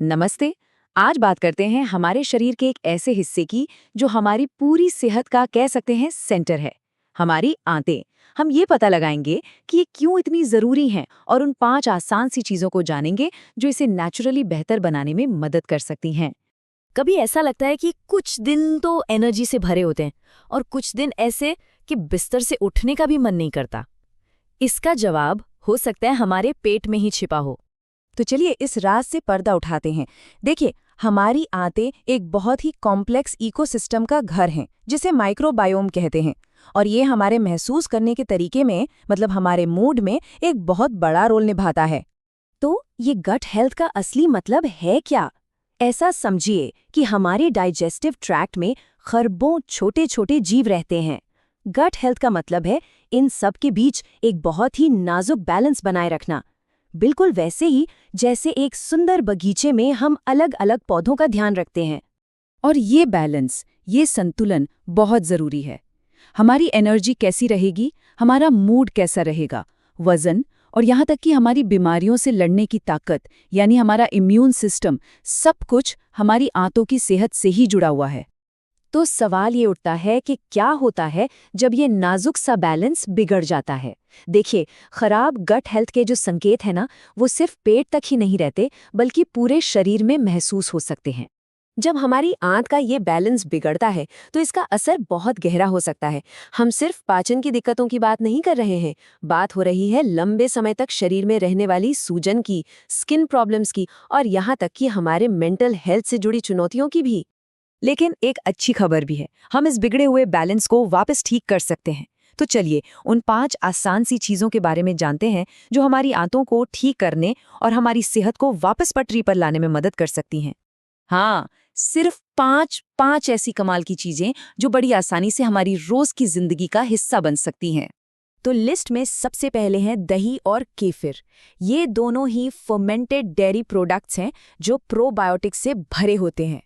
नमस्ते। आज बात करते हैं हमारे शरीर के एक ऐसे हिस्से की जो हमारी पूरी सेहत का कह सकते हैं सेंटर है, हमारी आंतें। हम ये पता लगाएंगे कि ये क्यों इतनी जरूरी हैं और उन 5 आसान सी चीजों को जानेंगे जो इसे नेचुरली बेहतर बनाने में मदद कर सकती हैं। कभी ऐसा लगता है कि कुछ दिन तो एनर्जी से भरे होते हैं और कुछ दिन ऐसे कि बिस्तर से उठने का भी मन नहीं करता। इसका जवाब हो सकता है हमारे पेट में ही छिपा हो। तो चलिए इस राज से पर्दा उठाते हैं। देखिए, हमारी आंतें एक बहुत ही कॉम्प्लेक्स इकोसिस्टम का घर हैं, जिसे माइक्रोबायोम कहते हैं। और ये हमारे महसूस करने के तरीके में, मतलब हमारे मूड में, एक बहुत बड़ा रोल निभाता है। तो ये गट हेल्थ का असली मतलब है क्या? ऐसा समझिए कि हमारे डाइजेस्टिव ट्रैक्ट में खरबों छोटे छोटे जीव रहते हैं। गट हेल्थ का मतलब है इन सब के बीच एक बहुत ही नाजुक बैलेंस बनाए रखना। बिल्कुल वैसे ही जैसे एक सुंदर बगीचे में हम अलग अलग पौधों का ध्यान रखते हैं। और ये बैलेंस, ये संतुलन बहुत ज़रूरी है। हमारी एनर्जी कैसी रहेगी, हमारा मूड कैसा रहेगा, वज़न और यहाँ तक कि हमारी बीमारियों से लड़ने की ताकत, यानी हमारा इम्यून सिस्टम, सब कुछ हमारी आंतों की सेहत से ही जुड़ा हुआ है। तो सवाल ये उठता है कि क्या होता है जब ये नाजुक सा बैलेंस बिगड़ जाता है। देखिए, खराब गट हेल्थ के जो संकेत है ना, वो सिर्फ पेट तक ही नहीं रहते, बल्कि पूरे शरीर में महसूस हो सकते हैं। जब हमारी आंत का ये बैलेंस बिगड़ता है तो इसका असर बहुत गहरा हो सकता है। हम सिर्फ पाचन की दिक्कतों की बात नहीं कर रहे हैं, बात हो रही है लंबे समय तक शरीर में रहने वाली सूजन की, स्किन प्रॉब्लम्स की और यहाँ तक कि हमारे मेंटल हेल्थ से जुड़ी चुनौतियों की भी। लेकिन एक अच्छी खबर भी है, हम इस बिगड़े हुए बैलेंस को वापस ठीक कर सकते हैं। तो चलिए उन 5 आसान सी चीज़ों के बारे में जानते हैं जो हमारी आंतों को ठीक करने और हमारी सेहत को वापस पटरी पर लाने में मदद कर सकती हैं। हाँ, सिर्फ पांच ऐसी कमाल की चीजें जो बड़ी आसानी से हमारी रोज की जिंदगी का हिस्सा बन सकती हैं। तो लिस्ट में सबसे पहले हैं दही और केफिर। ये दोनों ही फर्मेंटेड डेयरी प्रोडक्ट्स हैं जो प्रोबायोटिक्स से भरे होते हैं।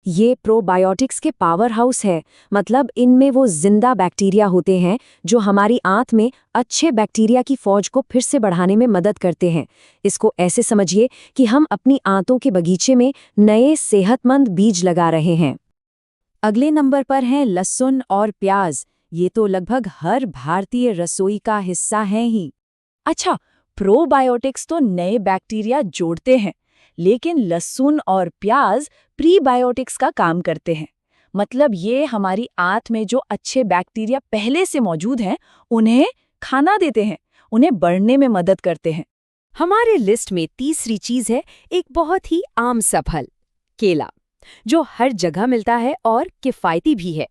ये प्रोबायोटिक्स के पावर हाउस है, मतलब इनमें वो जिंदा बैक्टीरिया होते हैं जो हमारी आंत में अच्छे बैक्टीरिया की फौज को फिर से बढ़ाने में मदद करते हैं। इसको ऐसे समझिए कि हम अपनी आंतों के बगीचे में नए सेहतमंद बीज लगा रहे हैं। अगले नंबर पर हैं लहसुन और प्याज। ये तो लगभग हर भारतीय रसोई का हिस्सा हैं ही। अच्छा, प्रोबायोटिक्स तो नए बैक्टीरिया जोड़ते हैं, लेकिन लहसुन और प्याज प्रीबायोटिक्स का काम करते हैं। मतलब ये हमारी आंत में जो अच्छे बैक्टीरिया पहले से मौजूद हैं, उन्हें खाना देते हैं, उन्हें बढ़ने में मदद करते हैं। हमारे लिस्ट में तीसरी चीज है एक बहुत ही आम सा फल, केला, जो हर जगह मिलता है और किफायती भी है।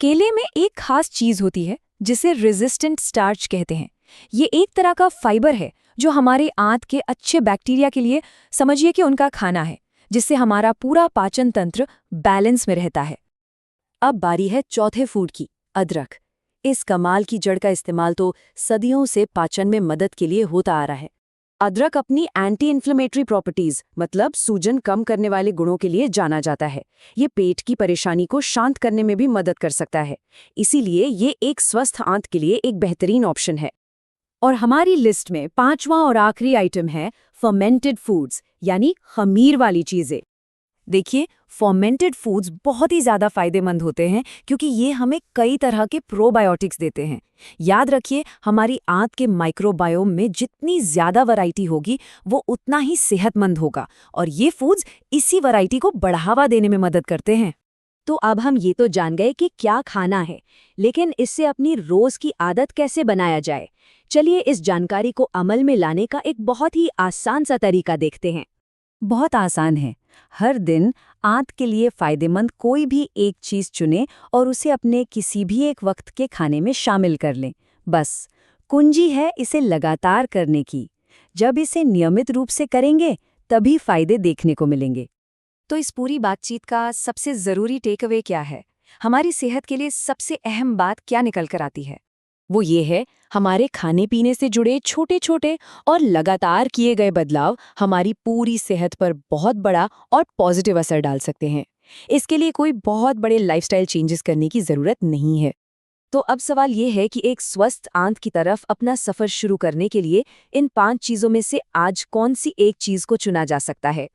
केले में एक खास चीज होती है जिसे रेजिस्टेंट स्टार्च कहते हैं। ये एक तरह का फाइबर है जो हमारे आंत के अच्छे बैक्टीरिया के लिए, समझिए कि उनका खाना है, जिससे हमारा पूरा पाचन तंत्र बैलेंस में रहता है। अब बारी है चौथे फूड की, अदरक। इस कमाल की जड़ का इस्तेमाल तो सदियों से पाचन में मदद के लिए होता आ रहा है। अदरक अपनी एंटी इन्फ्लेमेटरी प्रॉपर्टीज, मतलब सूजन कम करने वाले गुणों के लिए जाना जाता है। ये पेट की परेशानी को शांत करने में भी मदद कर सकता है। इसीलिए ये एक स्वस्थ आंत के लिए एक बेहतरीन ऑप्शन है। और हमारी लिस्ट में 5वां और आखिरी आइटम है फर्मेंटेड फूड्स, यानी खमीर वाली चीजें। देखिए, फर्मेंटेड फूड्स बहुत ही ज्यादा फायदेमंद होते हैं क्योंकि ये हमें कई तरह के प्रोबायोटिक्स देते हैं। याद रखिए, हमारी आंत के माइक्रोबायोम में जितनी ज्यादा वैरायटी होगी वो उतना ही सेहतमंद होगा, और ये फूड्स इसी वैरायटी को बढ़ावा देने में मदद करते हैं। तो अब हम ये तो जान गए कि क्या खाना है, लेकिन इससे अपनी रोज की आदत कैसे बनाया जाए। चलिए इस जानकारी को अमल में लाने का एक बहुत ही आसान सा तरीका देखते हैं। बहुत आसान है। हर दिन आंत के लिए फायदेमंद कोई भी एक चीज चुनें और उसे अपने किसी भी एक वक्त के खाने में शामिल कर लें। बस कुंजी है इसे लगातार करने की। जब इसे नियमित रूप से करेंगे तभी फायदे देखने को मिलेंगे। तो इस पूरी बातचीत का सबसे ज़रूरी टेकअवे क्या है? हमारी सेहत के लिए सबसे अहम बात क्या निकल कर आती है? वो ये है, हमारे खाने पीने से जुड़े छोटे छोटे और लगातार किए गए बदलाव हमारी पूरी सेहत पर बहुत बड़ा और पॉजिटिव असर डाल सकते हैं। इसके लिए कोई बहुत बड़े लाइफस्टाइल चेंजेस करने की ज़रूरत नहीं है। तो अब सवाल ये है कि एक स्वस्थ आंत की तरफ अपना सफ़र शुरू करने के लिए इन 5 चीज़ों में से आज कौन सी एक चीज़ को चुना जा सकता है?